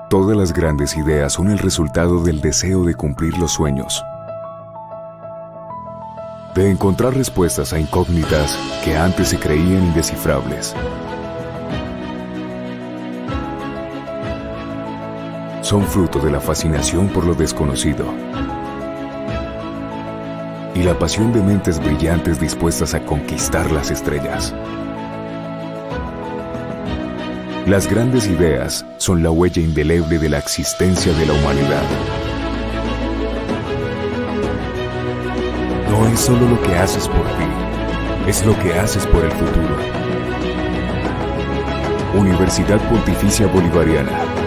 Todas las grandes ideas son el resultado del deseo de cumplir los sueños, de encontrar respuestas a incógnitas que antes se creían indescifrables. Son fruto de la fascinación por lo desconocido y la pasión de mentes brillantes dispuestas a conquistar las estrellas. Las grandes ideas son la huella indeleble de la existencia de la humanidad. No es solo lo que haces por ti, es lo que haces por el futuro. Universidad Pontificia Bolivariana.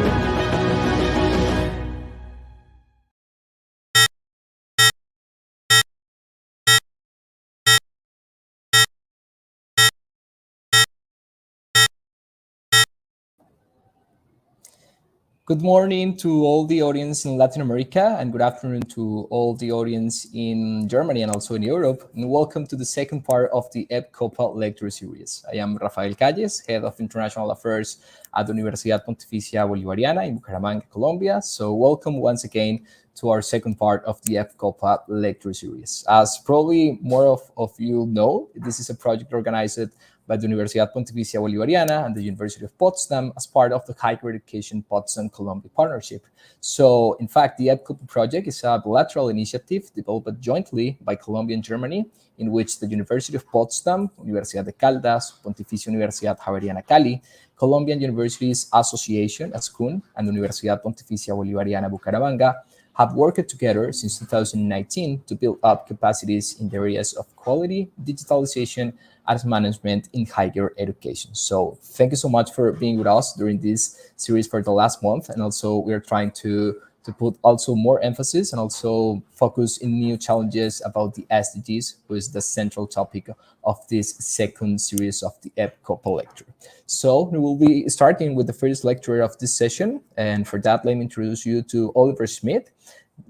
Good morning to all the audience in Latin America, and good afternoon to all the audience in Germany and also in Europe. And welcome to the second part of the HEPCoPa Lecture Series. I am Rafael Calles, Head of International Affairs at the Universidad Pontificia Bolivariana in Bucaramanga, Colombia. So welcome once again to our second part of the HEPCoPa Lecture Series. As probably more of you know, this is a project organized by the Universidad Pontificia Bolivariana and the University of Potsdam as part of the Higher Education Potsdam-Columbia Partnership. So, in fact, the HEPCoPa project is a bilateral initiative developed jointly by Colombia and Germany, in which the University of Potsdam, Universidad de Caldas, Pontificia Universidad Javeriana Cali, Colombian Universities Association, ASCUN, and the Universidad Pontificia Bolivariana Bucaramanga have worked together since 2019 to build up capacities in the areas of quality, digitalization, and management in higher education. So thank you so much for being with us during this series for the last month. And also we're trying to put also more emphasis and also focus in new challenges about the SDGs, who is the central topic of this second series of the HEPCoPa lecture. So we will be starting with the first lecturer of this session. And for that, let me introduce you to Oliver Schmidt.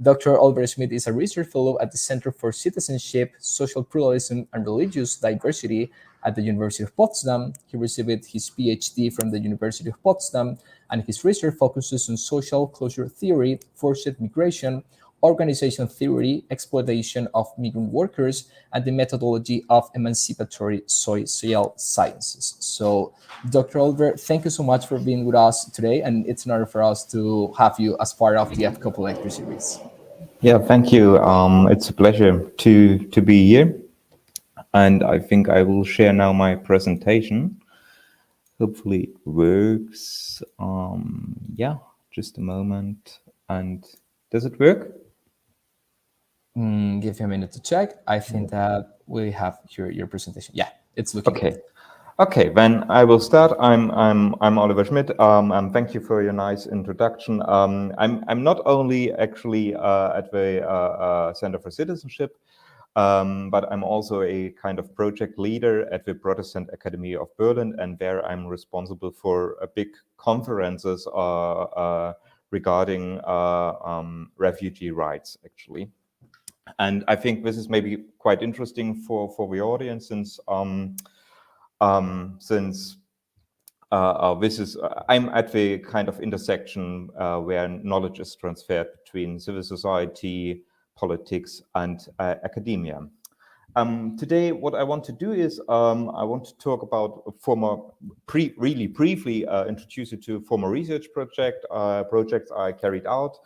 Dr. Oliver Schmidt is a research fellow at the Center for Citizenship, Social Pluralism, and Religious Diversity at the University of Potsdam. He received his PhD from the University of Potsdam, and his research focuses on social closure theory, forced migration, organization theory, exploitation of migrant workers, and the methodology of emancipatory social sciences. So, Dr. Oliver, thank you so much for being with us today, and it's an honor for us to have you as part of the HEPCoPa Lecture Series. Yeah, thank you. It's a pleasure to be here, and I think I will share now my presentation. Hopefully it works. Yeah, just a moment. And does it work? Give me a minute to check. I think that we have your presentation. Yeah, it's looking okay. good. Okay, then I will start. I'm Oliver Schmidt. And thank you for your nice introduction. I'm not only actually at the Center for Citizenship, but I'm also a kind of project leader at the Protestant Academy of Berlin, and there I'm responsible for big conferences regarding refugee rights, actually. And I think this is maybe quite interesting for the audience, since this is I'm at the kind of intersection where knowledge is transferred between civil society, politics, and academia. Today, what I want to do is I want to talk about really briefly introduce you to former research projects I carried out.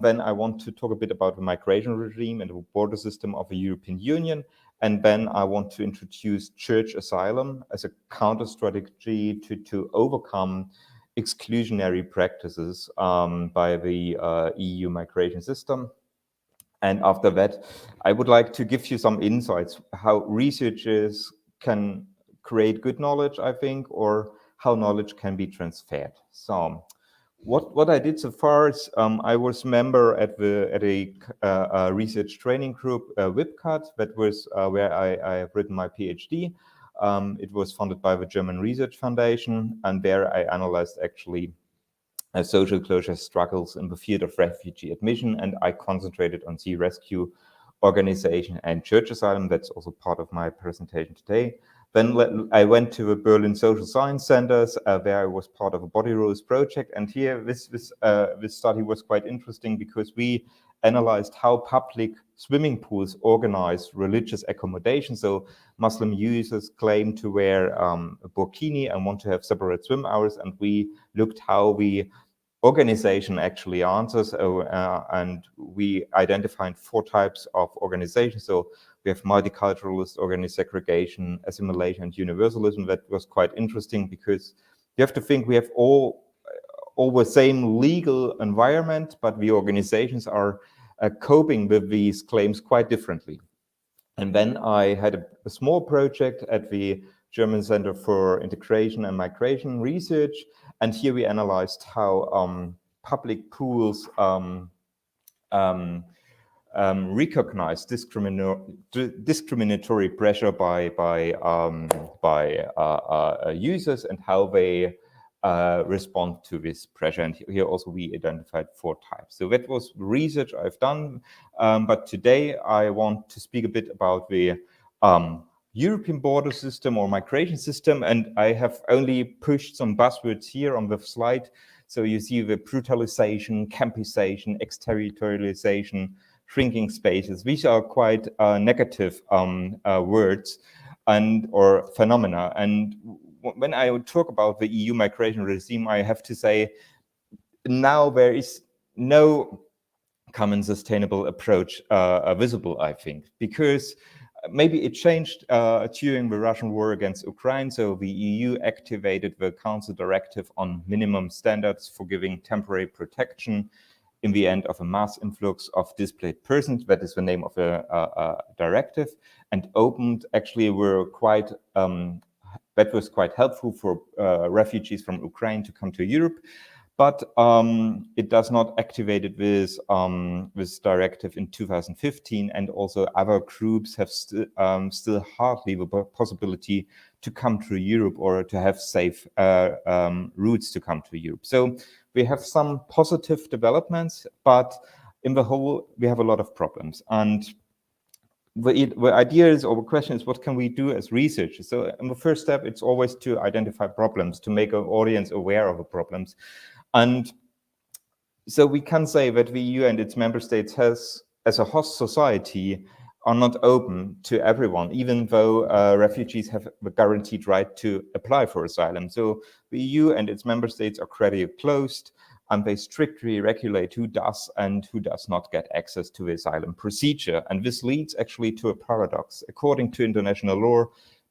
Then I want to talk a bit about the migration regime and the border system of the European Union. And then I want to introduce church asylum as a counter strategy to overcome exclusionary practices by the EU migration system. And after that, I would like to give you some insights how researchers can create good knowledge, I think, or how knowledge can be transferred. So what I did so far is I was member at a research training group, WIPCAT, that was where I have written my PhD. It was funded by the German Research Foundation, and there I analyzed actually social closure struggles in the field of refugee admission, and I concentrated on sea rescue organization and church asylum. That's also part of my presentation today. Then I went to the Berlin Social Science Centers, where I was part of a body rules project. And here, this study was quite interesting because we analyzed how public swimming pools organize religious accommodation. So Muslim users claim to wear a burkini and want to have separate swim hours. And we looked how the organization actually answers, and we identified 4 types of organizations. So we have multiculturalist, organized segregation, assimilation, and universalism. That was quite interesting because you have to think we have all the same legal environment, but the organizations are coping with these claims quite differently. And then I had a small project at the German Center for Integration and Migration Research, and here we analyzed how public pools recognize discriminatory pressure by users and how they respond to this pressure. And here also we identified 4 types. So that was research I've done. But today I want to speak a bit about the European border system or migration system. And I have only pushed some buzzwords here on the slide. So you see the brutalization, campization, exterritorialization, shrinking spaces. These are quite negative words or phenomena. And when I talk about the EU migration regime, I have to say now there is no common sustainable approach visible, I think, because maybe it changed during the Russian war against Ukraine. So the EU activated the Council Directive on minimum standards for giving temporary protection in the end of a mass influx of displaced persons. That is the name of the directive, and opened actually were quite that was quite helpful for refugees from Ukraine to come to Europe. But it does not activate this directive in 2015, and also other groups have still hardly the possibility to come to Europe or to have safe routes to come to Europe. So we have some positive developments, but in the whole, we have a lot of problems. And the idea is, or the question is, what can we do as researchers? So in the first step, it's always to identify problems, to make an audience aware of the problems. And so we can say that the EU and its member states as a host society, are not open to everyone, even though refugees have the guaranteed right to apply for asylum. So the EU and its member states are credibly closed, and they strictly regulate who does and who does not get access to the asylum procedure. And this leads actually to a paradox. According to international law,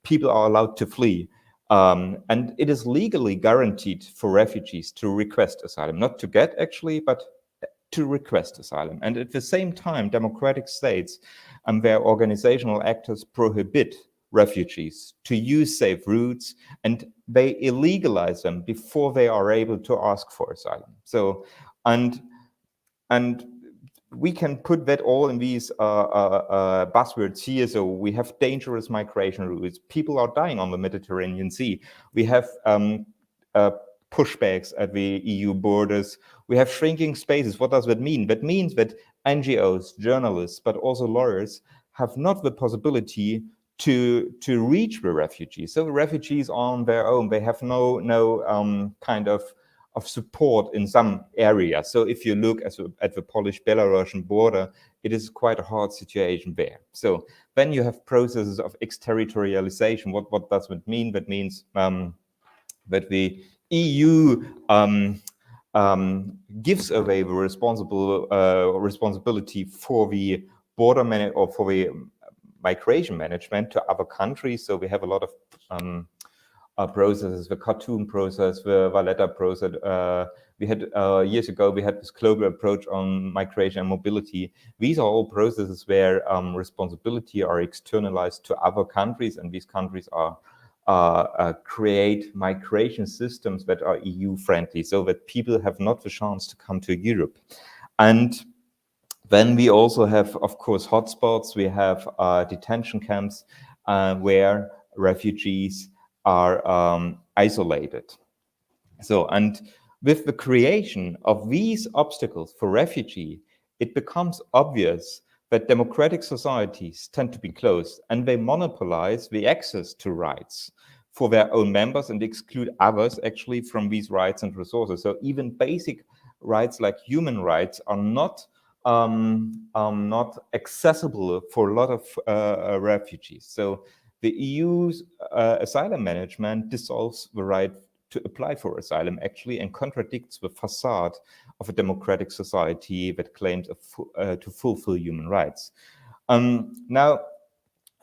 people are allowed to flee. And it is legally guaranteed for refugees to request asylum, not to get actually, but to request asylum. And at the same time, democratic states and their organizational actors prohibit refugees to use safe routes, and they illegalize them before they are able to ask for asylum. So, and we can put that all in these buzzwords here. So we have dangerous migration routes. People are dying on the Mediterranean Sea. We have pushbacks at the EU borders. We have shrinking spaces. What does that mean? That means that NGOs, journalists, but also lawyers have not the possibility to reach the refugees. So the refugees are on their own. They have no kind of support in some areas. So if you look at the Polish-Belarusian border, it is quite a hard situation there. So then you have processes of exterritorialization. What does that mean? That means that the EU gives away the responsibility for the border or for the migration management to other countries. So we have a lot of processes, the Khartoum process, the Valletta process. We had years ago, we had this global approach on migration and mobility. These are all processes where responsibility are externalized to other countries, and these countries create migration systems that are EU friendly, so that people have not the chance to come to Europe. And then we also have, of course, hotspots. We have detention camps where refugees are isolated. So, and with the creation of these obstacles for refugee, it becomes obvious that democratic societies tend to be closed and they monopolize the access to rights for their own members and exclude others actually from these rights and resources. So even basic rights like human rights are not accessible for a lot of refugees. So the EU's asylum management dissolves the right to apply for asylum actually and contradicts the facade of a democratic society that claims to fulfill human rights. Now,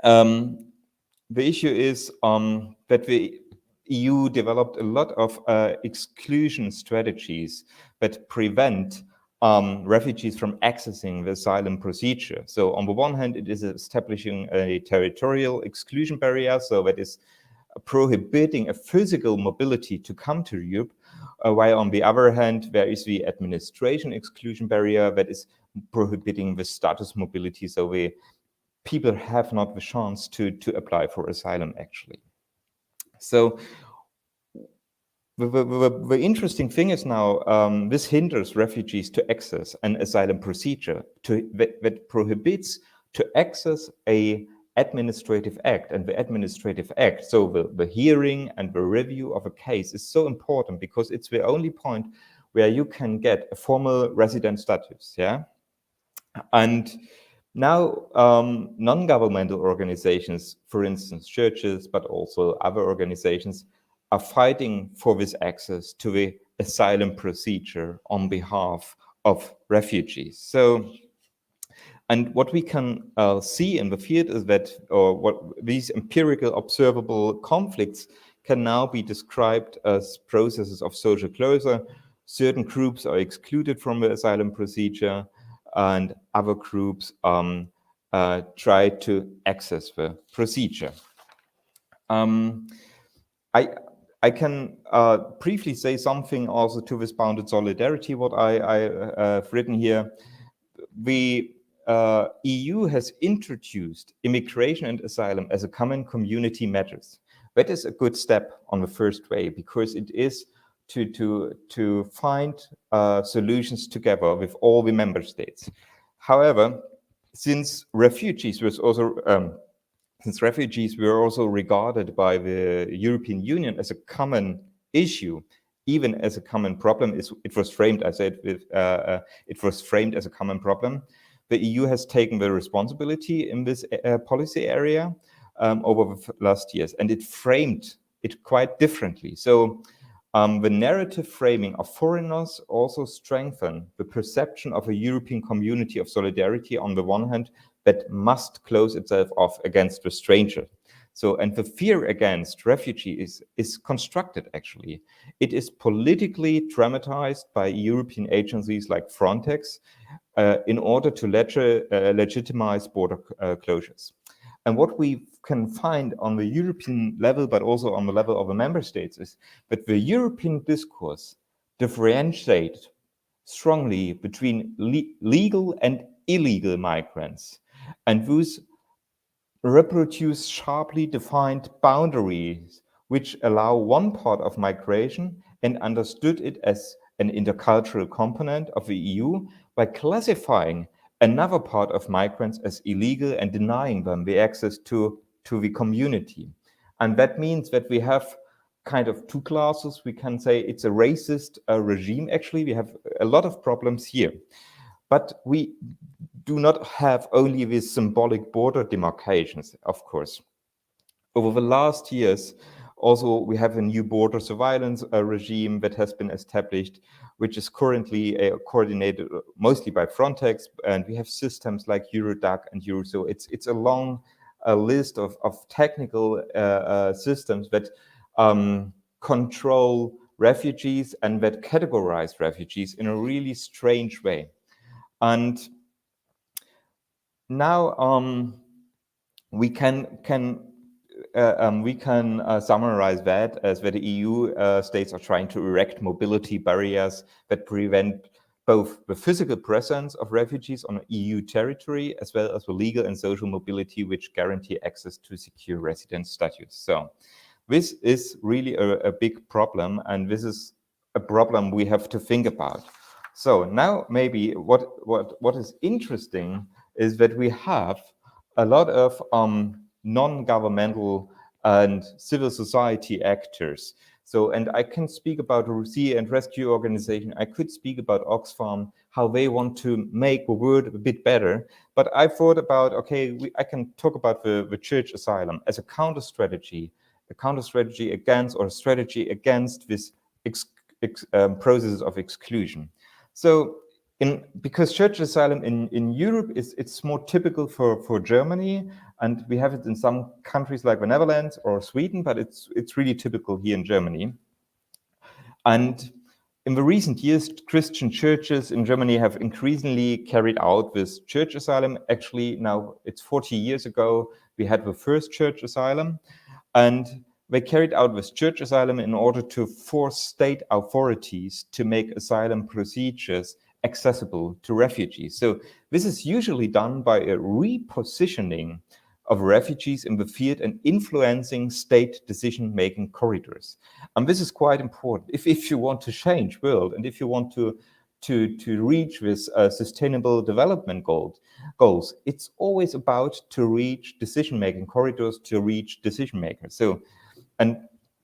the issue is that the EU developed a lot of exclusion strategies that prevent refugees from accessing the asylum procedure. So on the one hand, it is establishing a territorial exclusion barrier, so that is prohibiting a physical mobility to come to Europe, while on the other hand, there is the administration exclusion barrier that is prohibiting the status mobility, so the people have not the chance to apply for asylum actually. So the interesting thing is now this hinders refugees to access an asylum procedure that prohibits to access a administrative act. And the administrative act, so the hearing and the review of a case is so important because it's the only point where you can get a formal resident status, yeah? And now, non-governmental organizations, for instance, churches, but also other organizations, are fighting for this access to the asylum procedure on behalf of refugees. So, and what we can see in the field is that, or what these empirical observable conflicts can now be described as processes of social closure. Certain groups are excluded from the asylum procedure, and other groups try to access the procedure. I can briefly say something also to this bounded solidarity, what I've written here. The EU has introduced immigration and asylum as a common community matters. That is a good step on the first way because it is to find solutions together with all the member states. However, since refugees were also regarded by the European Union as a common issue, even as a common problem, it was framed, I said, it was framed as a common problem. The EU has taken the responsibility in this policy area over the last years, and it framed it quite differently. So the narrative framing of foreigners also strengthen the perception of a European community of solidarity on the one hand that must close itself off against the stranger. So, and the fear against refugees is constructed actually. It is politically dramatized by European agencies like Frontex in order to legitimize border closures. And what we can find on the European level, but also on the level of the member states, is that the European discourse differentiates strongly between legal and illegal migrants, and those reproduce sharply defined boundaries which allow one part of migration and understood it as an intercultural component of the EU by classifying another part of migrants as illegal and denying them the access to the community. And that means that we have kind of two classes. We can say it's a racist regime. Actually, we have a lot of problems here. But we do not have only these symbolic border demarcations, of course. Over the last years, also, we have a new border surveillance regime that has been established, which is currently coordinated mostly by Frontex, and we have systems like Eurodac and Euroso. It's a long list of technical systems that control refugees and that categorize refugees in a really strange way. And now we can summarize that as that the EU states are trying to erect mobility barriers that prevent both the physical presence of refugees on EU territory as well as the legal and social mobility which guarantee access to secure residence status. So this is really a big problem, and this is a problem we have to think about. So now maybe what is interesting is that we have a lot of non-governmental and civil society actors. So, and I can speak about a sea and rescue organization. I could speak about Oxfam, how they want to make the world a bit better. But I thought about, okay, I can talk about the church asylum as a counter strategy against, or a strategy against this processes of exclusion. So, because church asylum in Europe it's more typical for Germany, and we have it in some countries like the Netherlands or Sweden, but it's really typical here in Germany. And in the recent years, Christian churches in Germany have increasingly carried out this church asylum. Actually, now it's 40 years ago, we had the first church asylum, and they carried out this church asylum in order to force state authorities to make asylum procedures accessible to refugees. So this is usually done by a repositioning of refugees in the field and influencing state decision-making corridors. And this is quite important. If you want to change world, and if you want to reach this sustainable development goals, it's always about to reach decision-making corridors, to reach decision makers. So, and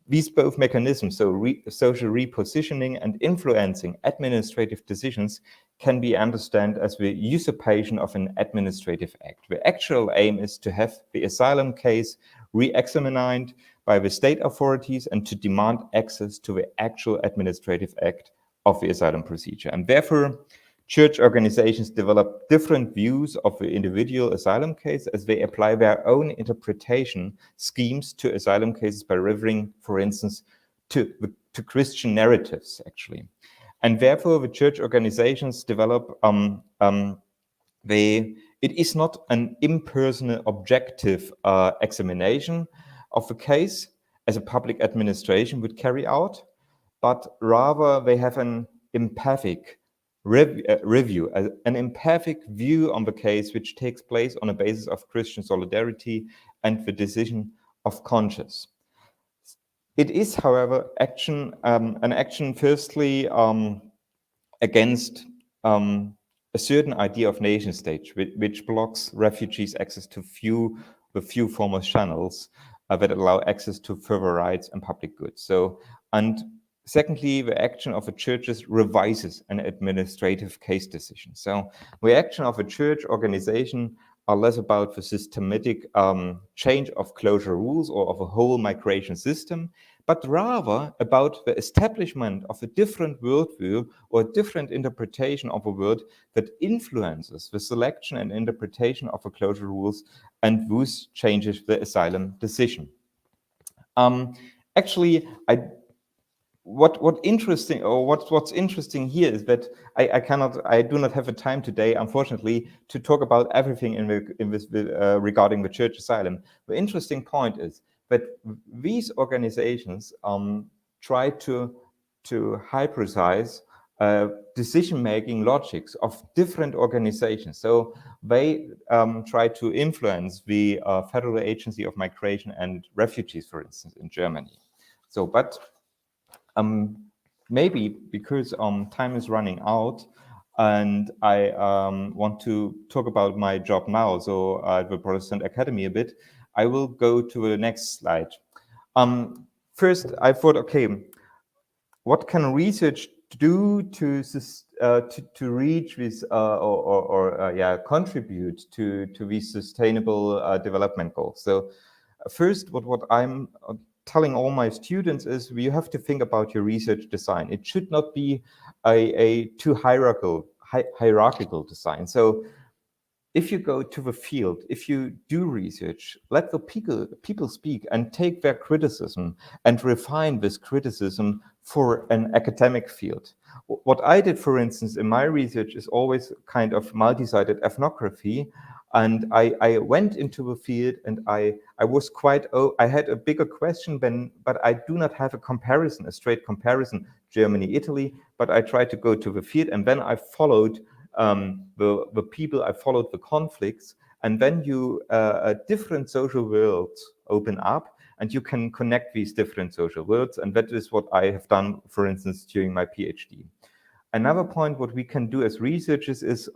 these both mechanisms, so social repositioning and influencing administrative decisions, can be understood as the usurpation of an administrative act. The actual aim is to have the asylum case re-examined by the state authorities and to demand access to the actual administrative act of the asylum procedure. And therefore, church organizations develop different views of the individual asylum case as they apply their own interpretation schemes to asylum cases by referring, for instance, to Christian narratives, actually. And therefore, the church organizations develop, it is not an impersonal, objective examination of the case as a public administration would carry out, but rather they have an empathic review, an empathic view on the case, which takes place on a basis of Christian solidarity and the decision of conscience. It is, however, an action firstly against a certain idea of nation state, which blocks refugees' access to the few formal channels that allow access to further rights and public goods. So, and secondly, the action of the churches revises an administrative case decision. So the action of a church organization are less about the systematic change of closure rules or of a whole migration system, but rather about the establishment of a different worldview or a different interpretation of a world that influences the selection and interpretation of the closure rules and thus changes the asylum decision. Actually, what's interesting here is that I do not have the time today, unfortunately, to talk about everything regarding the church asylum. The interesting point is that these organizations try to hybridize decision-making logics of different organizations. So they try to influence the Federal Agency of Migration and Refugees, for instance, in Germany. So, but maybe because time is running out and I want to talk about my job now, so at the Protestant Academy a bit, I will go to the next slide. First, I thought, okay, what can research do to reach this contribute to these sustainable development goals? So first, what I'm telling all my students is you have to think about your research design. It should not be a too hierarchical design. So if you go to the field, if you do research, let the people speak and take their criticism and refine this criticism for an academic field. What I did, for instance, in my research is always kind of multi-sided ethnography. And I went into the field and I was I had a bigger question but I do not have a straight comparison, Germany, Italy, but I tried to go to the field and then I followed the people, I followed the conflicts, and then different social worlds open up and you can connect these different social worlds, and that is what I have done, for instance, during my PhD. Another point, what we can do as researchers is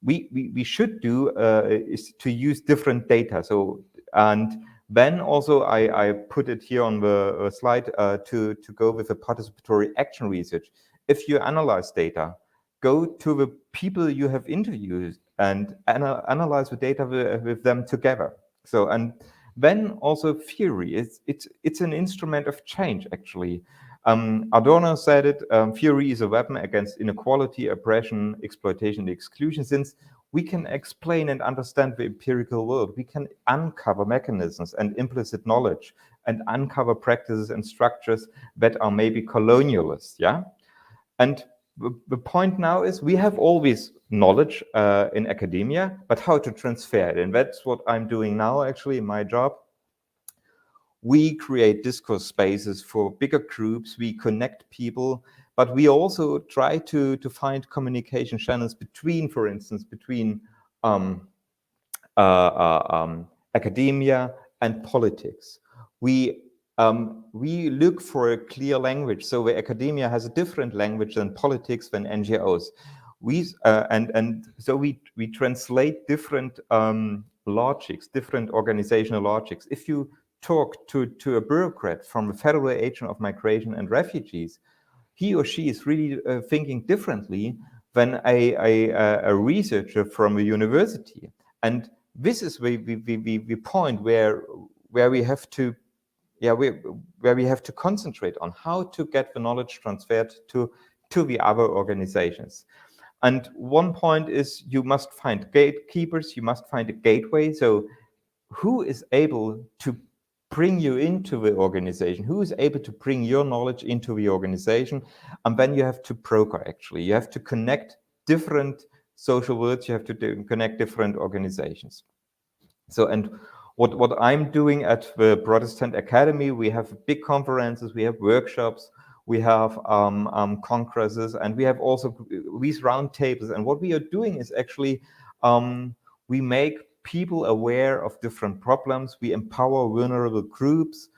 we should do is to use different data. So, and then also I put it here on the slide to go with the participatory action research. If you analyze data, go to the people you have interviewed and analyze the data with them together. So, and then also theory, it's an instrument of change, actually. Adorno said it, theory is a weapon against inequality, oppression, exploitation, and exclusion. Since we can explain and understand the empirical world, we can uncover mechanisms and implicit knowledge and uncover practices and structures that are maybe colonialist, yeah? And the point now is we have always knowledge in academia, but how to transfer it. And that's what I'm doing now, actually, in my job. We create discourse spaces for bigger groups, we connect people, but we also try to find communication channels between, for instance, between academia and politics. We look for a clear language. So the academia has a different language than politics, than NGOs. So we translate different logics, different organizational logics. If you talk to a bureaucrat from the Federal Agent of Migration and Refugees, he or she is really thinking differently than a researcher from a university. And this is the point where we have to where we have to concentrate on how to get the knowledge transferred to the other organizations. And one point is you must find gatekeepers, you must find a gateway. So who is able to bring you into the organization? Who is able to bring your knowledge into the organization? And then you have to broker, actually. You have to connect different social worlds, you have to connect different organizations. So, and what I'm doing at the Protestant Academy, we have big conferences, we have workshops, we have congresses, and we have also these round tables. And what we are doing is actually, we make people aware of different problems, we empower vulnerable groups,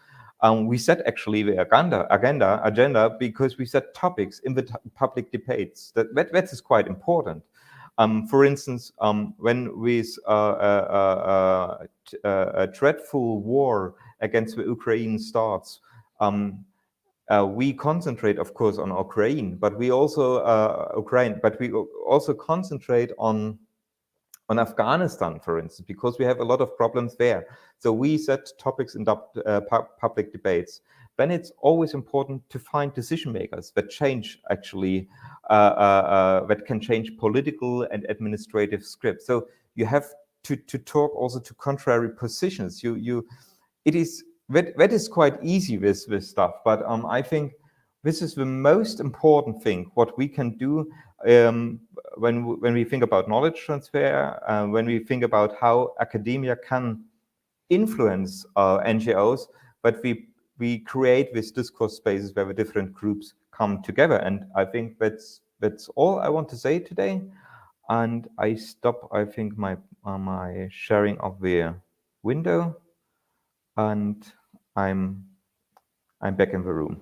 we set actually the agenda because we set topics in the public debates. That is quite important. For instance, when this dreadful war against the Ukraine starts, we concentrate, of course, on Ukraine, but we also concentrate on Afghanistan, for instance, because we have a lot of problems there. So we set topics in public debates. Then it's always important to find decision makers that change, actually, that can change political and administrative scripts. So you have to talk also to contrary positions. That is quite easy with this stuff, but I think this is the most important thing what we can do when we think about knowledge transfer, when we think about how academia can influence NGOs, but we create these discourse spaces where the different groups come together. And I think that's all I want to say today. And I stop, I think, my sharing of the window, and I'm back in the room.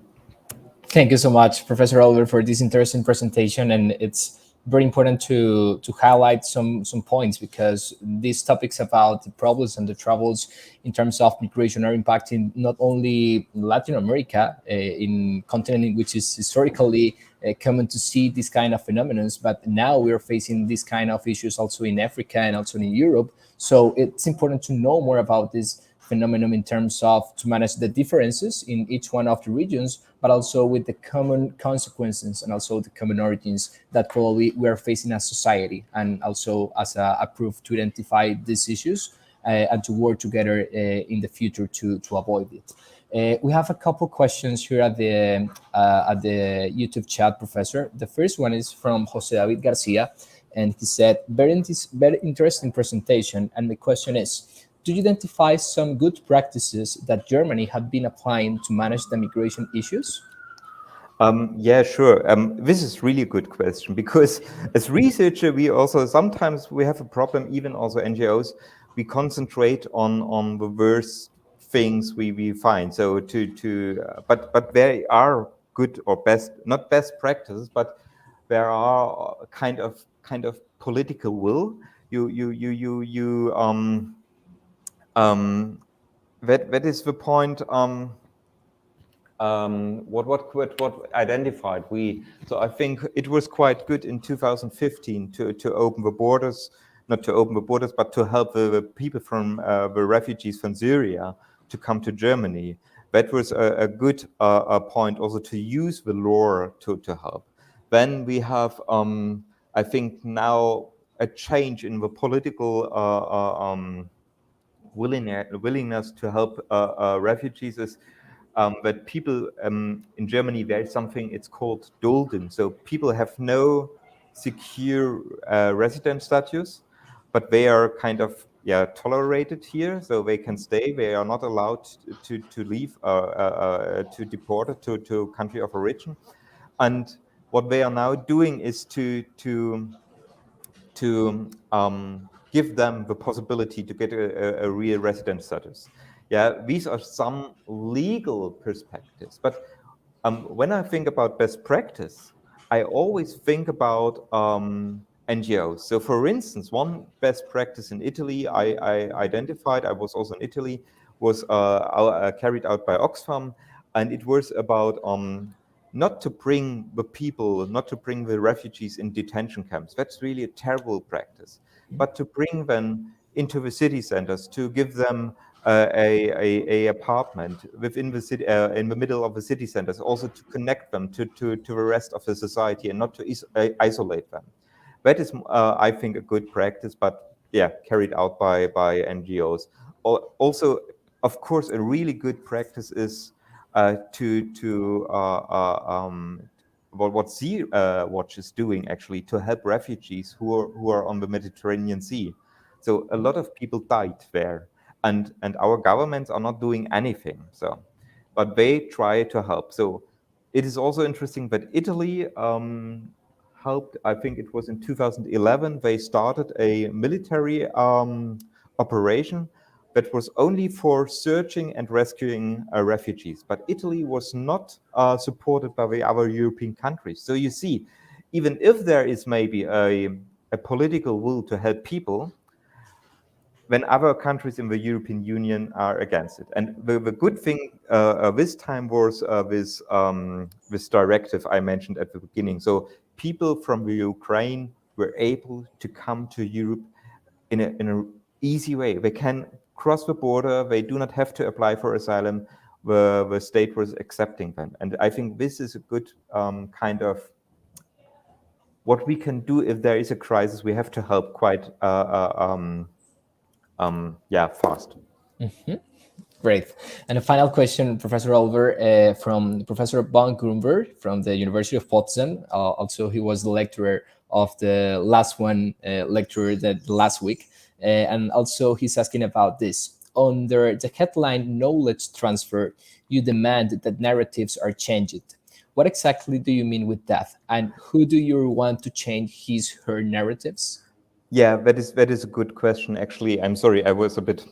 Thank you so much, Professor Oliver, for this interesting presentation. And it's very important to highlight some points, because these topics about the problems and the troubles in terms of migration are impacting not only Latin America, in continent which is historically common to see this kind of phenomena, but now we are facing this kind of issues also in Africa and also in Europe. So it's important to know more about this phenomenon in terms of to manage the differences in each one of the regions, but also with the common consequences and also the common origins that probably we are facing as society, and also as a proof to identify these issues and to work together in the future to avoid it. We have a couple questions here at the YouTube chat, Professor. The first one is from Jose David Garcia, and he said, very interesting presentation. And the question is, do you identify some good practices that Germany had been applying to manage the migration issues? Yeah, sure. This is really a good question, because as researcher, we also sometimes we have a problem, even also NGOs, we concentrate on the worst things we find. So but there are good or best, not best practices, but there are kind of political will. That is the point. What identified we. So I think it was quite good in 2015 to open the borders, not to open the borders, but to help the people from the refugees from Syria to come to Germany. That was a good point also to use the law to help. Then we have, I think now a change in the political willingness to help refugees is that people in Germany, there is something, it's called Dulden. So people have no secure resident status, but they are kind of tolerated here, so they can stay. They are not allowed to leave, to deported to country of origin. And what they are now doing is to give them the possibility to get a real resident status. Yeah, these are some legal perspectives. But when I think about best practice, I always think about NGOs. So, for instance, one best practice in Italy I identified, I was also in Italy, was carried out by Oxfam, and it was about not to bring the people, not to bring the refugees in detention camps. That's really a terrible practice. But to bring them into the city centers, to give them a apartment within the city, in the middle of the city centers, also to connect them to the rest of the society and not to isolate them. That is, I think, a good practice, but carried out by NGOs. Also, of course, a really good practice is what Sea Watch is doing actually to help refugees who are on the Mediterranean Sea. So a lot of people died there, and our governments are not doing anything. So, but they try to help. So it is also interesting that Italy helped. I think it was in 2011 they started a military operation that was only for searching and rescuing refugees. But Italy was not supported by the other European countries. So you see, even if there is maybe a political will to help people, when other countries in the European Union are against it. And the good thing this time was this directive I mentioned at the beginning. So people from the Ukraine were able to come to Europe in an easy way. They can cross the border. They do not have to apply for asylum. The state was accepting them. And I think this is a good kind of what we can do if there is a crisis. We have to help quite fast. Mm-hmm. Great. And a final question, Professor Olver, from Professor von Grunberg from the University of Potsdam. Also, he was the lecturer of the last one lecture that last week. And also, he's asking about this. Under the headline knowledge transfer, you demand that narratives are changed. What exactly do you mean with that? And who do you want to change his, her narratives? Yeah, that is a good question. Actually, I'm sorry, I was a bit,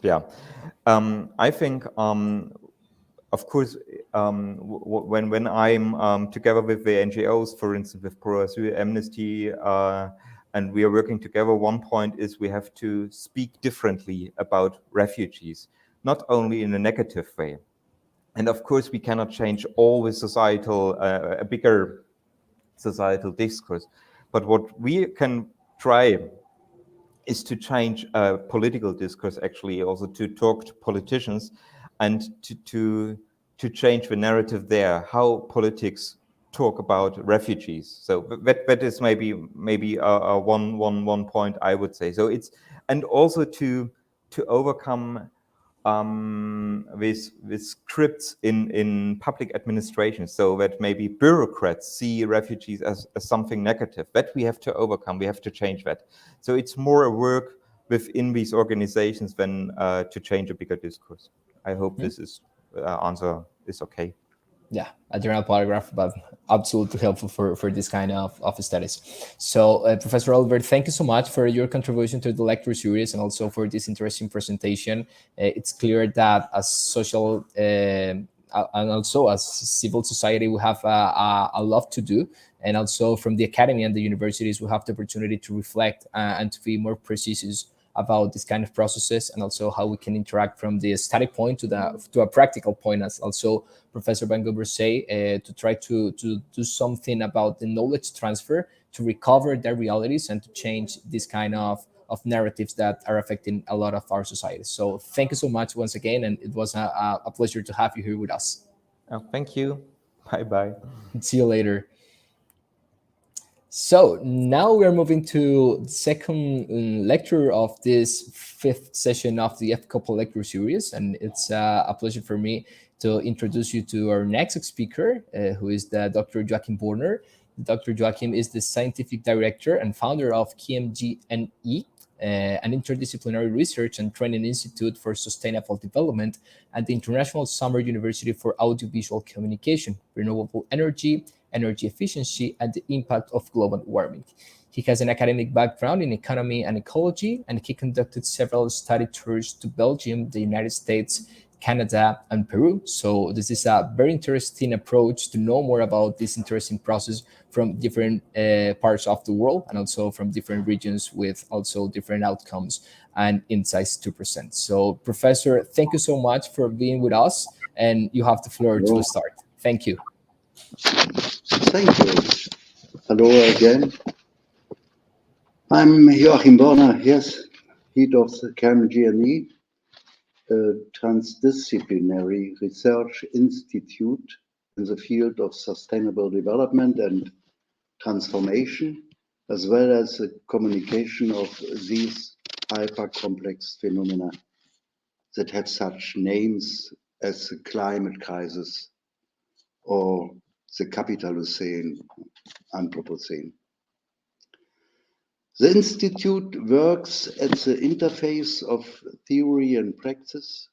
I think, of course, when I'm together with the NGOs, for instance, with Pro Asyl, Amnesty, and we are working together, one point is we have to speak differently about refugees, not only in a negative way. And of course, we cannot change all the societal, a bigger societal discourse. But what we can try is to change political discourse, actually, also to talk to politicians and to change the narrative there, how politics talk about refugees. So that is maybe one point I would say. So it's, and also to overcome with scripts in public administration, so that maybe bureaucrats see refugees as something negative. That we have to overcome. We have to change that. So it's more a work within these organizations than to change a bigger discourse. I hope this is answer is okay. Yeah, a general paragraph, but absolutely helpful for this kind of studies. So, Professor Albert, thank you so much for your contribution to the lecture series and also for this interesting presentation. It's clear that as social and also as civil society, we have a lot to do. And also from the academy and the universities, we have the opportunity to reflect and to be more precise about this kind of processes, and also how we can interact from the static point to a practical point, as also Professor Van Gober say, to try to do something about the knowledge transfer, to recover their realities and to change this kind of narratives that are affecting a lot of our societies. So thank you so much once again, and it was a pleasure to have you here with us. Thank you. Bye bye. See you later. So now we are moving to the second lecture of this fifth session of the HEPCoPa Lecture Series, and it's a pleasure for me to introduce you to our next speaker, who is the Dr. Joachim Borner. Dr. Joachim is the scientific director and founder of KMGNE, an interdisciplinary research and training institute for sustainable development at the International Summer University for Audiovisual Communication, Renewable Energy, energy efficiency, and the impact of global warming. He has an academic background in economy and ecology, and he conducted several study tours to Belgium, the United States, Canada, and Peru. So this is a very interesting approach to know more about this interesting process from different parts of the world, and also from different regions with also different outcomes and insights to present. So Professor, thank you so much for being with us, and you have the floor to start. Thank you. Thank you. Hello again. I'm Joachim Borner, yes, head of the KMGNE, a transdisciplinary research institute in the field of sustainable development and transformation, as well as the communication of these hyper-complex phenomena that have such names as the climate crisis or the Capitalocene, Anthropocene. The Institute works at the interface of theory and practice,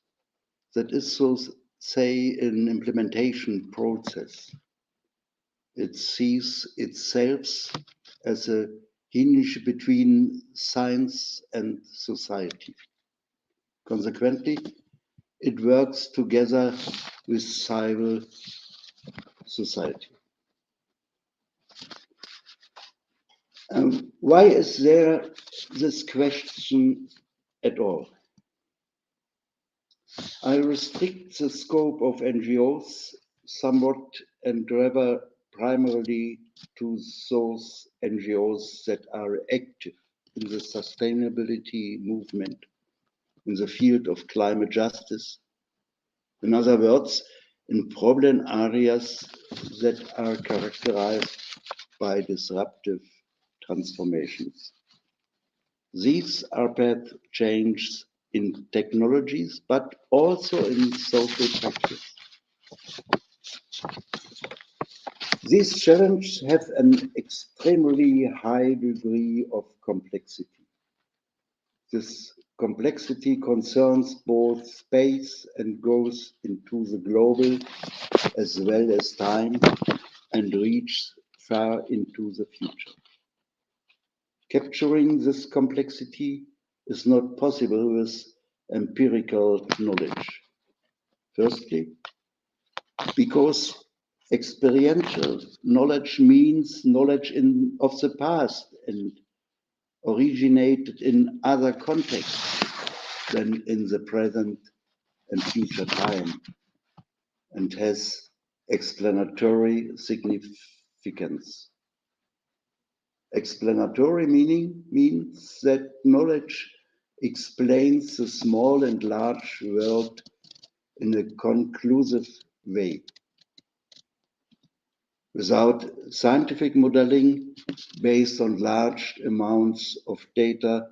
that is, so say, an implementation process. It sees itself as a hinge between science and society. Consequently, it works together with civil society. Why is there this question at all? I restrict the scope of NGOs somewhat and refer primarily to those NGOs that are active in the sustainability movement in the field of climate justice. In other words, in problem areas that are characterized by disruptive transformations. These are path changes in technologies, but also in social practice. These challenges have an extremely high degree of complexity. This complexity concerns both space and goes into the global as well as time and reaches far into the future. Capturing this complexity is not possible with empirical knowledge. Firstly, because experiential knowledge means knowledge of the past and originated in other contexts than in the present and future time, and has explanatory significance. Explanatory meaning means that knowledge explains the small and large world in a conclusive way. Without scientific modeling based on large amounts of data,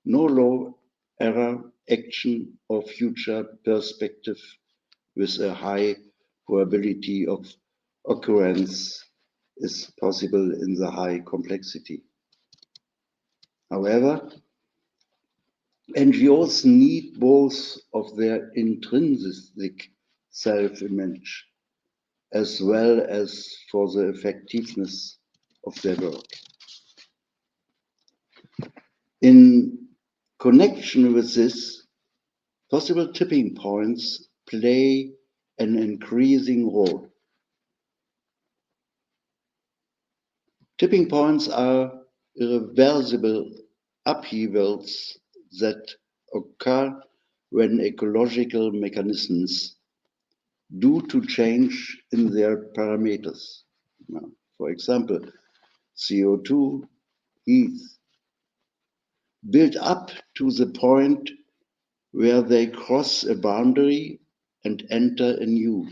no low error action or future perspective with a high probability of occurrence is possible in the high complexity. However, NGOs need both of their intrinsic self-image as well as for the effectiveness of their work. In connection with this, possible tipping points play an increasing role. Tipping points are irreversible upheavals that occur when ecological mechanisms due to change in their parameters. Now, for example, CO2, heat, build up to the point where they cross a boundary and enter a new,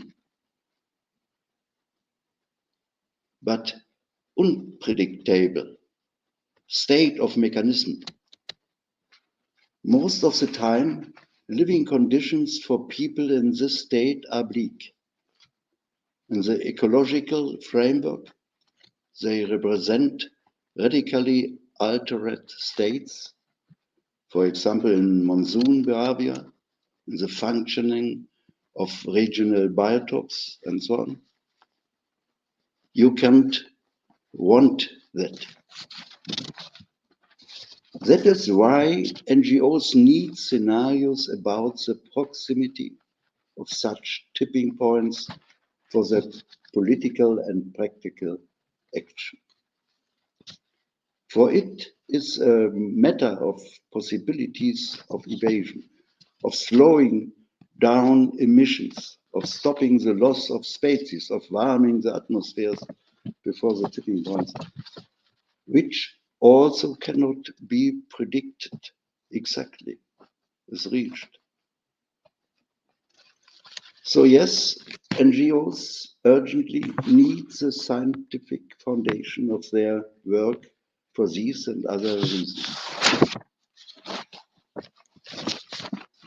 but unpredictable state of mechanism. Most of the time, living conditions for people in this state are bleak. In the ecological framework, they represent radically altered states, for example, in monsoon behavior, in the functioning of regional biotopes, and so on. You can't want that. That is why NGOs need scenarios about the proximity of such tipping points for their political and practical action. For it is a matter of possibilities of evasion, of slowing down emissions, of stopping the loss of species, of warming the atmospheres before the tipping points, which also cannot be predicted exactly, is reached. So yes, NGOs urgently need the scientific foundation of their work for these and other reasons.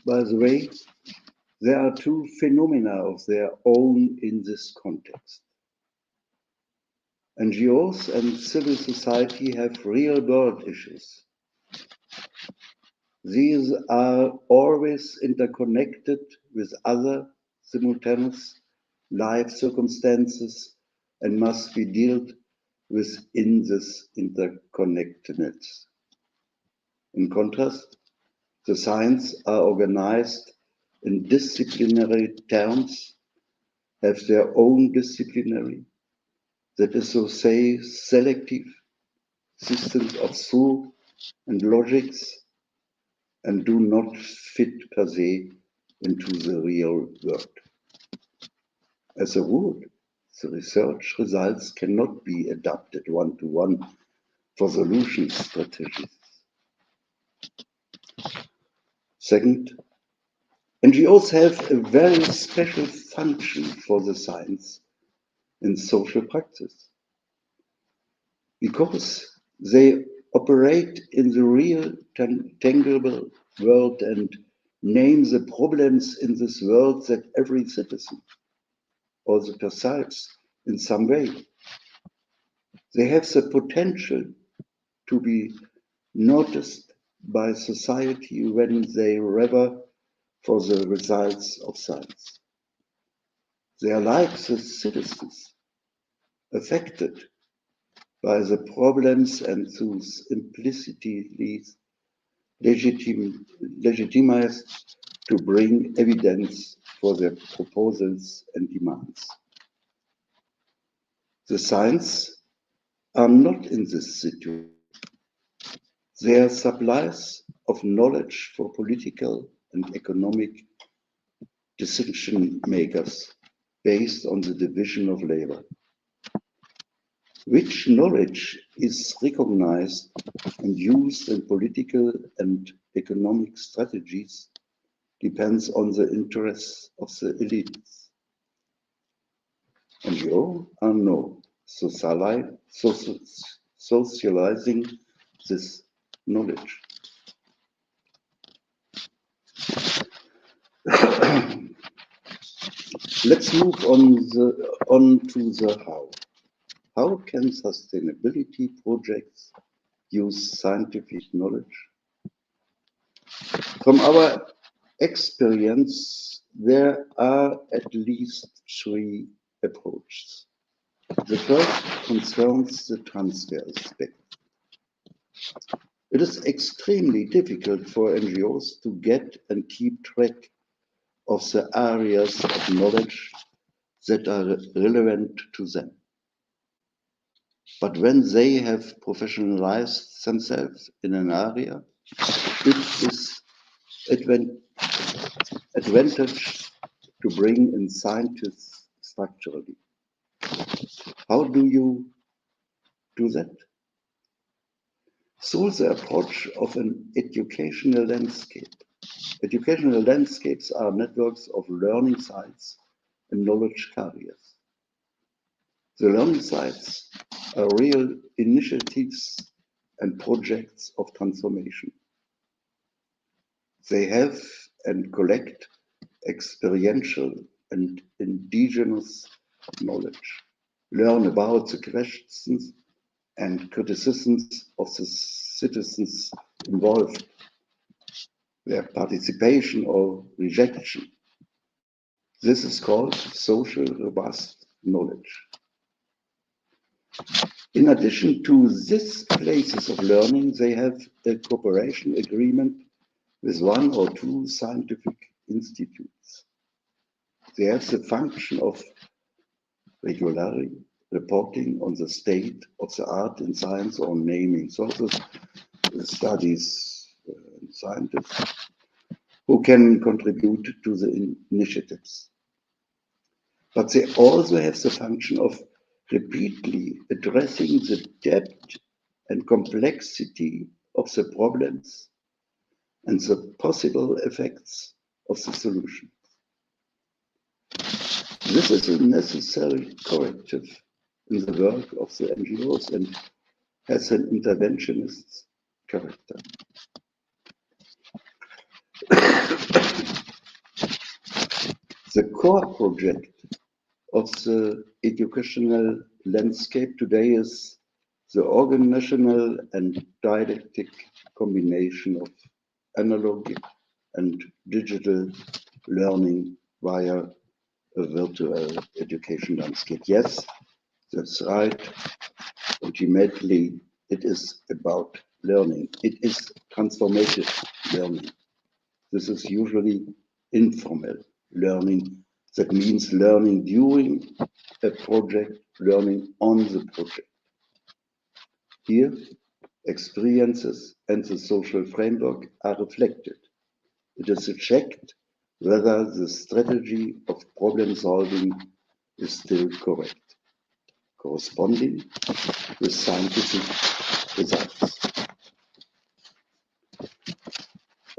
By the way, there are two phenomena of their own in this context. NGOs and civil society have real world issues. These are always interconnected with other simultaneous life circumstances and must be dealt with in this interconnectedness. In contrast, the sciences are organized in disciplinary terms, have their own disciplinary, that is to say, selective systems of thought and logics, and do not fit per se into the real world. As a rule, the research results cannot be adapted one-to-one for solution strategies. Second, NGOs have a very special function for the science in social practice because they operate in the real tangible world and name the problems in this world that every citizen also perceives in some way. They have the potential to be noticed by society when they rever for the results of science. They are like the citizens affected by the problems and thus implicitly legitimized to bring evidence for their proposals and demands. The science are not in this situation. They are supplies of knowledge for political and economic decision makers based on the division of labor. Which knowledge is recognized and used in political and economic strategies depends on the interests of the elites. NGO are no socializing this knowledge. Let's move on to the how. How can sustainability projects use scientific knowledge? From our experience, there are at least three approaches. The first concerns the transfer aspect. It is extremely difficult for NGOs to get and keep track of the areas of knowledge that are relevant to them. But when they have professionalized themselves in an area, it is advantage to bring in scientists structurally. How do you do that? Through the approach of an educational landscape. Educational landscapes are networks of learning sites and knowledge carriers. The learning sites are real initiatives and projects of transformation. They have and collect experiential and indigenous knowledge, learn about the questions and criticisms of the citizens involved, their participation or rejection. This is called social robust knowledge. In addition to these places of learning, they have a cooperation agreement with one or two scientific institutes. They have the function of regularly reporting on the state of the art and science or naming sources, studies, scientists who can contribute to the initiatives. But they also have the function of repeatedly addressing the depth and complexity of the problems and the possible effects of the solution. This is a necessary corrective in the work of the NGOs and has an interventionist character. The core project of the educational landscape today is the organizational and dialectic combination of analog and digital learning via a virtual education landscape. Yes, that's right. Ultimately, it is about learning. It is transformative learning. This is usually informal learning. That means learning during a project, learning on the project. Here, experiences and the social framework are reflected. It is checked whether the strategy of problem solving is still correct, corresponding with scientific results.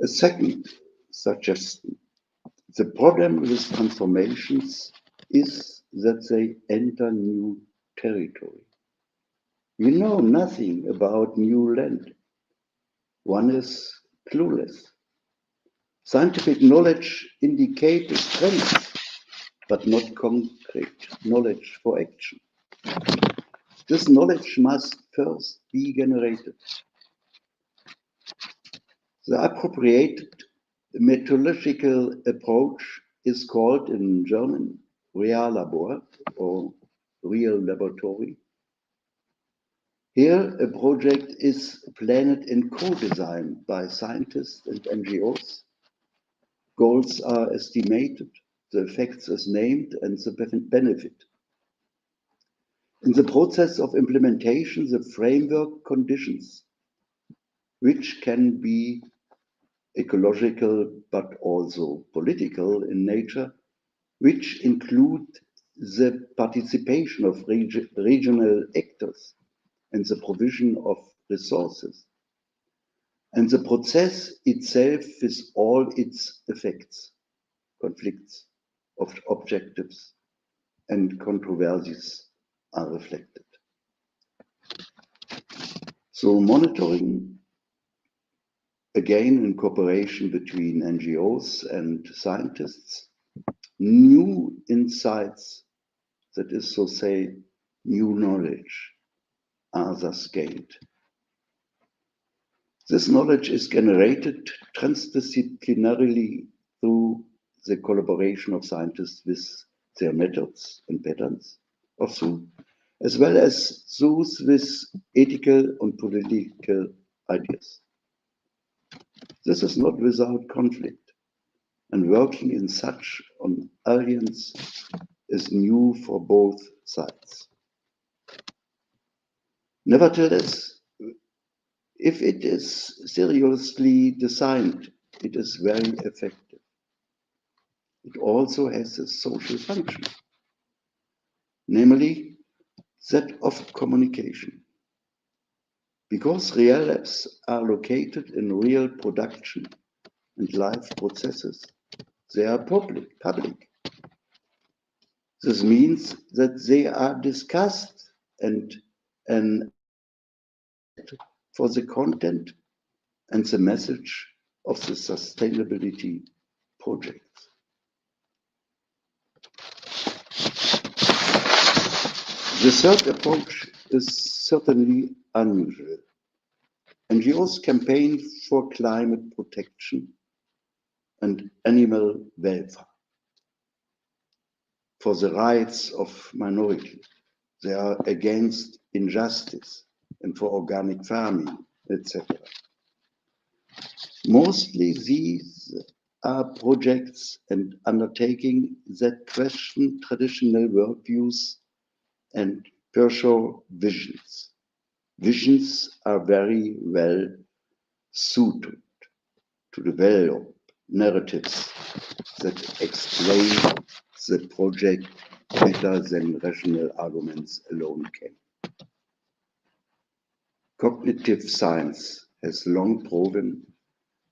A second suggestion: the problem with transformations is that they enter new territory. We know nothing about new land. One is clueless. Scientific knowledge indicates strength, but not concrete knowledge for action. This knowledge must first be generated. The appropriate methodological approach is called in German Reallabor or real laboratory. Here, a project is planned and co-designed by scientists and NGOs. Goals are estimated, the effects is named, and the benefit. In the process of implementation, the framework conditions, which can be ecological but also political in nature, which include the participation of regional actors and the provision of resources, and the process itself with all its effects, conflicts, objectives, and controversies are reflected. So monitoring, again in cooperation between NGOs and scientists, new insights, that is to say, new knowledge, are thus gained. This knowledge is generated transdisciplinarily through the collaboration of scientists with their methods and patterns of thought, as well as those with ethical and political ideas. This is not without conflict. and working in such an alliance is new for both sides. Nevertheless, if it is seriously designed, it is very effective. It also has a social function, namely that of communication. Because real labs are located in real production and live processes, they are public. This means that they are discussed and for the content and the message of the sustainability projects. The third approach is certainly unusual. NGOs campaign for climate protection and animal welfare, for the rights of minorities. They are against injustice and for organic farming, etc. Mostly these are projects and undertaking that question traditional worldviews and pursue visions. Visions are very well suited to develop narratives that explain the project better than rational arguments alone can. Cognitive science has long proven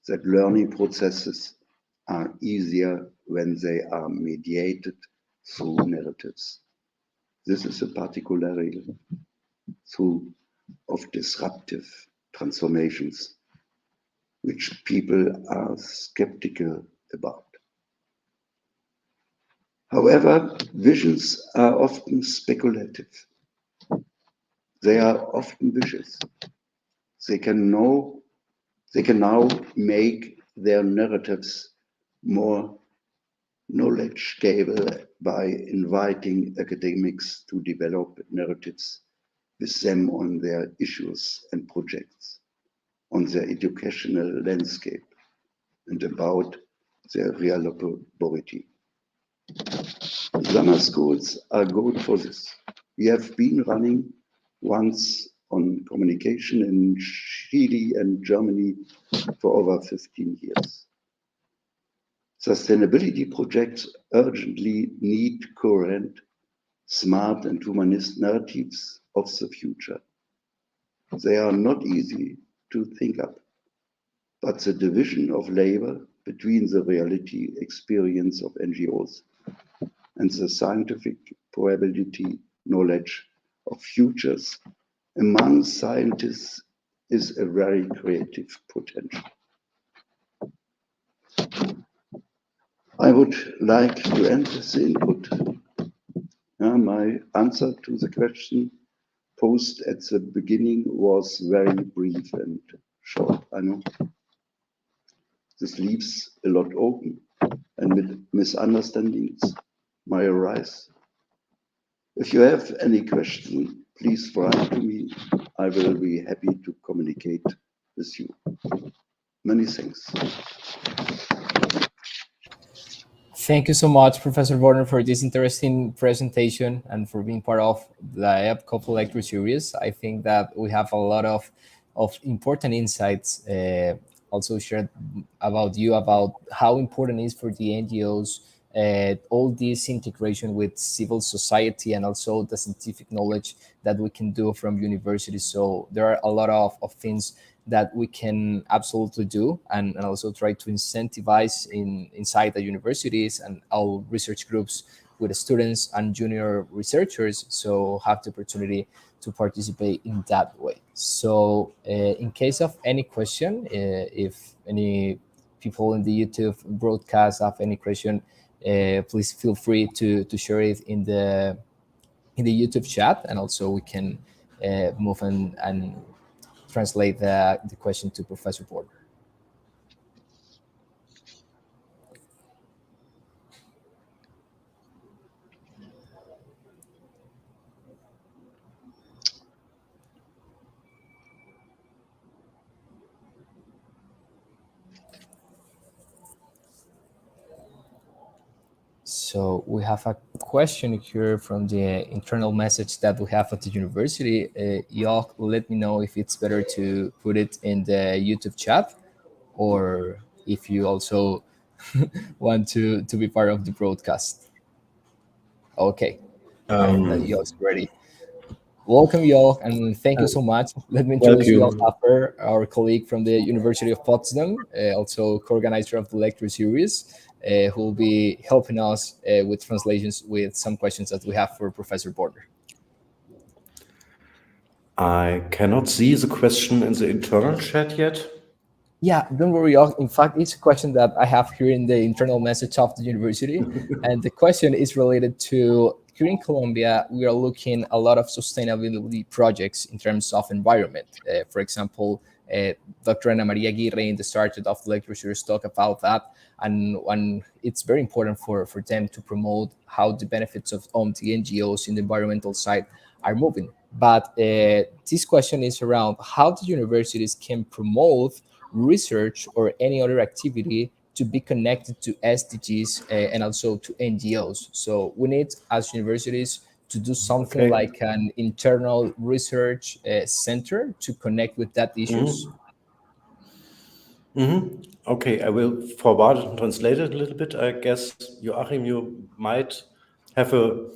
that learning processes are easier when they are mediated through narratives. This is a particularly true of disruptive transformations, which people are skeptical about. However, visions are often speculative. They are often vicious. They can now make their narratives more knowledge-stable by inviting academics to develop narratives with them on their issues and projects, on their educational landscape, and about their reliability. Summer schools are good for this. We have been running once on communication in Chile and Germany for over 15 years. Sustainability projects urgently need current, smart and humanist narratives of the future. They are not easy to think up, but the division of labor between the reality experience of NGOs and the scientific probability knowledge of futures among scientists is a very creative potential. I would like to end this input. My answer to the question posed at the beginning was very brief and short, I know. This leaves a lot open and misunderstandings might arise. If you have any question, please write to me. I will be happy to communicate with you. Many thanks. Thank you so much, Professor Warner, for this interesting presentation and for being part of the HEPCoPa Lecture Series. I think that we have a lot of important insights also shared about you, about how important it is for the NGOs, all this integration with civil society and also the scientific knowledge that we can do from universities. So there are a lot of things that we can absolutely do and also try to incentivize inside the universities and all research groups with the students and junior researchers, so have the opportunity to participate in that way. So in case of any question, if any people in the YouTube broadcast have any question, please feel free to share it in the YouTube chat, and also we can move and translate the question to Professor Border. So we have a question here from the internal message that we have at the university. Y'all let me know if it's better to put it in the YouTube chat or if you also want to be part of the broadcast. Okay, y'all's ready. Welcome, y'all, and thank you so much. Let me Thank introduce you all you. Tapper, our colleague from the University of Potsdam, also co-organizer of the lecture series, who will be helping us with translations with some questions that we have for Professor Border. I cannot see the question in the internal chat yet. Yeah, don't worry, y'all. In fact, it's a question that I have here in the internal message of the university. And the question is related to here in Colombia, we are looking a lot of sustainability projects in terms of environment. For example, Dr. Ana Maria Aguirre in the start of the lecture series talk about that. And it's very important for them to promote how the benefits of the NGOs in the environmental side are moving. But this question is around how the universities can promote research or any other activity to be connected to SDGs and also to NGOs. So we need, as universities, to do something like an internal research center to connect with that issues. Okay, I will forward and translate it a little bit. I guess, Joachim, you might have a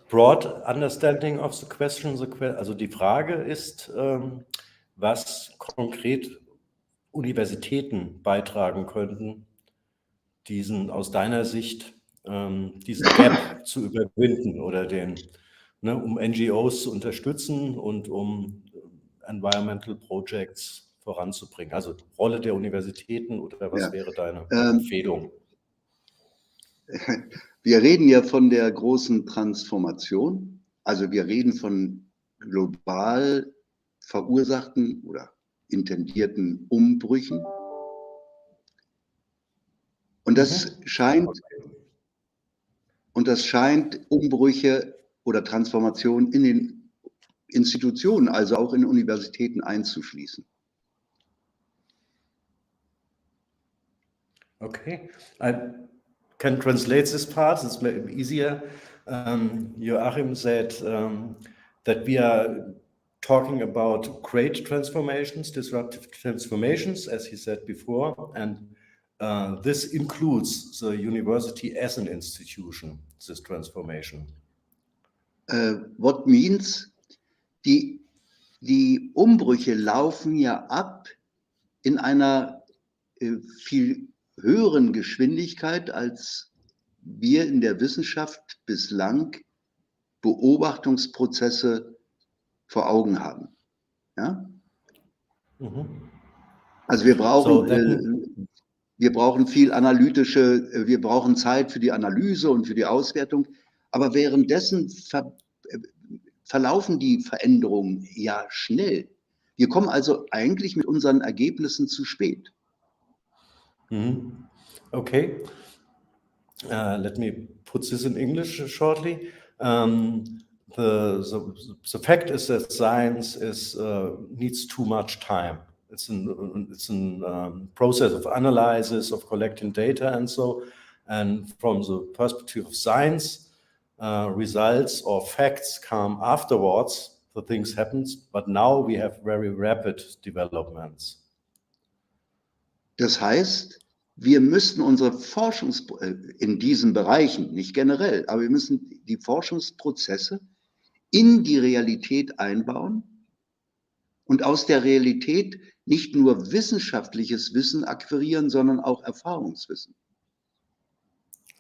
broad understanding of the question. Also die Frage ist, was konkret Universitäten beitragen könnten, aus deiner Sicht, diesen Gap zu überwinden oder um NGOs zu unterstützen und um Environmental Projects voranzubringen. Also Rolle der Universitäten oder was wäre deine Empfehlung? Wir reden ja von der großen Transformation. Also wir reden von global verursachten oder intendierten Umbrüchen. Und das scheint Umbrüche oder Transformationen in den Institutionen, also auch in Universitäten einzuschließen. Okay, I can translate this part. It's easier. Joachim said that we are talking about great transformations, disruptive transformations, as he said before, and this includes the university as an institution, this transformation. What means, die Umbrüche laufen ja ab in einer viel höheren Geschwindigkeit, als wir in der Wissenschaft bislang Beobachtungsprozesse vor Augen haben. Ja? Also wir brauchen viel analytische, wir brauchen Zeit für die Analyse und für die Auswertung, aber währenddessen verlaufen die Veränderungen ja schnell. Wir kommen also eigentlich mit unseren Ergebnissen zu spät. Okay, let me put this in English shortly. The fact is that science needs too much time. It's a process of analysis, of collecting data and so. And from the perspective of science, results or facts come afterwards. The things happen, but now we have very rapid developments. Das heißt, wir müssen unsere in diesen Bereichen, nicht generell, aber wir müssen die Forschungsprozesse in die Realität einbauen und aus der Realität nicht nur wissenschaftliches Wissen akquirieren, sondern auch Erfahrungswissen.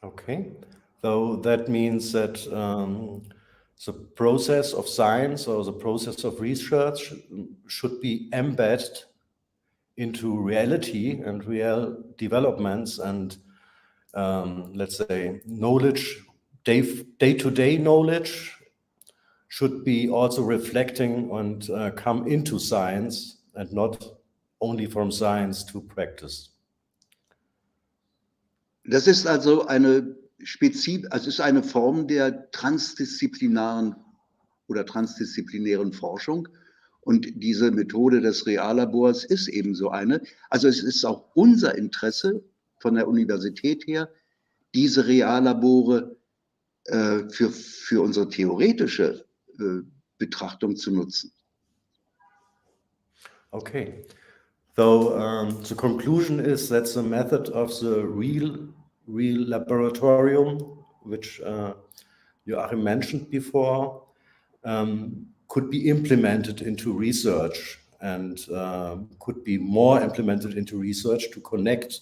Okay, so that means that the process of science or the process of research should be embedded into reality and real developments and let's say knowledge, day-to-day knowledge should be also reflecting and come into science and not only from science to practice. Das ist also eine Form der transdisziplinären Forschung. Und diese Methode des Reallabors ist ebenso eine. Also es ist auch unser Interesse von der Universität her, diese Reallabore für unsere theoretische Betrachtung zu nutzen. Okay. So the conclusion is that the method of the real laboratorium, which Joachim mentioned before, could be implemented into research and could be more implemented into research to connect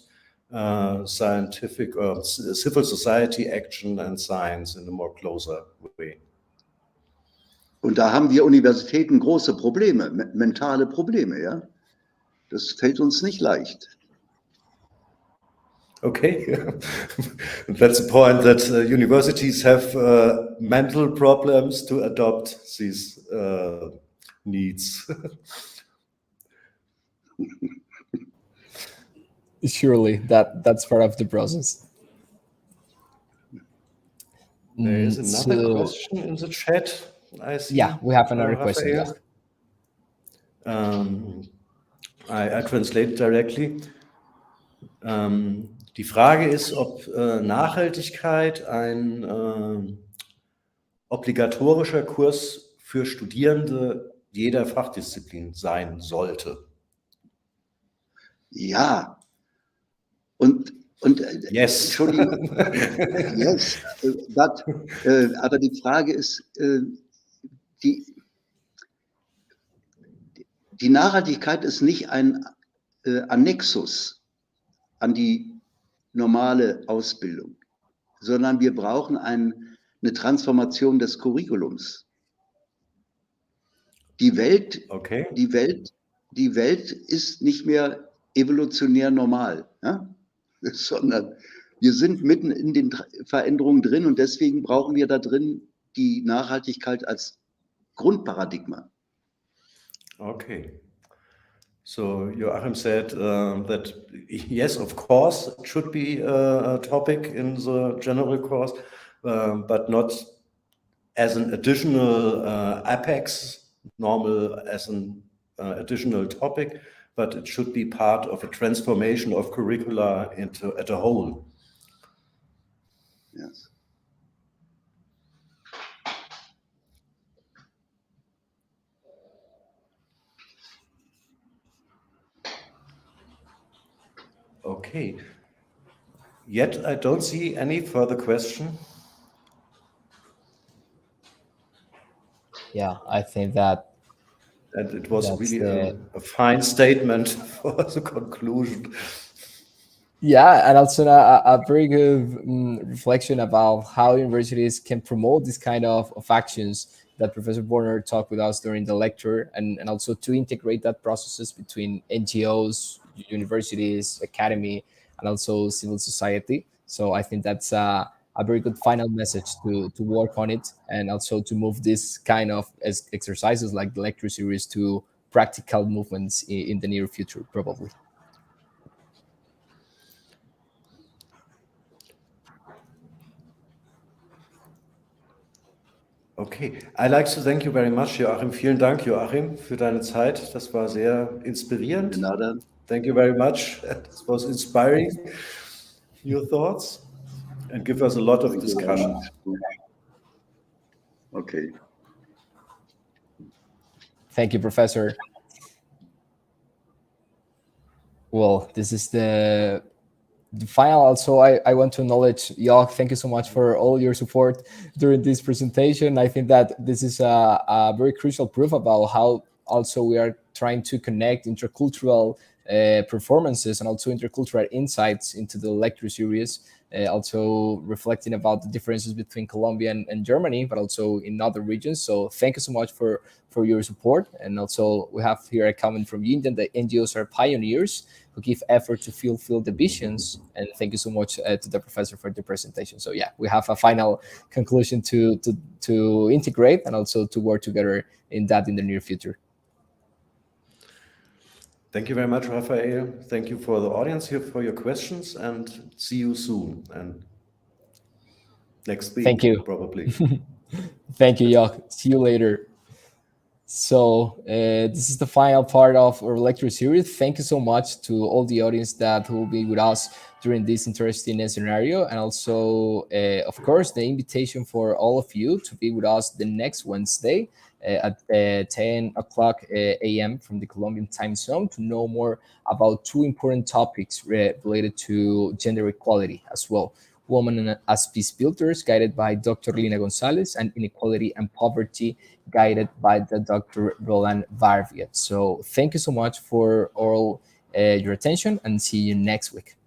scientific or civil society action and science in a more closer way. Und da haben wir Universitäten große Probleme, mentale Probleme, ja. Das fällt uns nicht leicht. Okay, that's the point, that universities have mental problems to adopt these needs. Surely, that's part of the process. There is another question in the chat, I see. Yeah, we have another question. Yeah. I translate directly. Die Frage ist, ob Nachhaltigkeit ein obligatorischer Kurs für Studierende jeder Fachdisziplin sein sollte. Ja. Und yes. Entschuldigung. Yes, but, aber die Frage ist, die Nachhaltigkeit ist nicht ein Annexus an die normale Ausbildung, sondern wir brauchen eine Transformation des Curriculums. Die Welt ist nicht mehr evolutionär normal, ja? Sondern wir sind mitten in den Veränderungen drin und deswegen brauchen wir da drin die Nachhaltigkeit als Grundparadigma. Okay. So Joachim said that yes, of course, it should be a topic in the general course, but not as an additional apex, normal as an additional topic, but it should be part of a transformation of curricula at a whole. Yes. Okay. Yet I don't see any further question. Yeah, I think that. And it was really a fine statement for the conclusion. Yeah, and also a very good reflection about how universities can promote this kind of actions that Professor Borner talked with us during the lecture, and also to integrate that processes between NGOs, universities, academy, and also civil society. So I think that's a very good final message to work on it, and also to move this kind of exercises like the lecture series to practical movements in the near future, probably. Okay, I'd like to thank you very much, Joachim. Vielen Dank, Joachim, für deine Zeit. Das war sehr inspirierend. Thank you very much. It was inspiring, your thoughts, and give us a lot of discussion. Okay. Thank you, Professor. Well, this is the final. Also, I want to acknowledge Jörg. Thank you so much for all your support during this presentation. I think that this is a very crucial proof about how also we are trying to connect intercultural performances and also intercultural insights into the lecture series, also reflecting about the differences between Colombia and Germany, but also in other regions. So thank you so much for your support. And also we have here a comment from Yindian that NGOs are pioneers who give effort to fulfill the visions. And thank you so much to the professor for the presentation. So yeah, we have a final conclusion to integrate and also to work together in that in the near future. Thank you very much, Rafael. Thank you for the audience here for your questions, and see you soon. And next week, thank you. Probably. Thank you, Jörg. See you later. So this is the final part of our lecture series. Thank you so much to all the audience that will be with us during this interesting scenario. And also, of course, the invitation for all of you to be with us the next Wednesday at 10 o'clock a.m. from the Colombian time zone to know more about two important topics related to gender equality as well. Women as Peace Builders, guided by Dr. Lina Gonzalez, and Inequality and Poverty, guided by the Dr. Roland Varviet. So thank you so much for all your attention, and see you next week.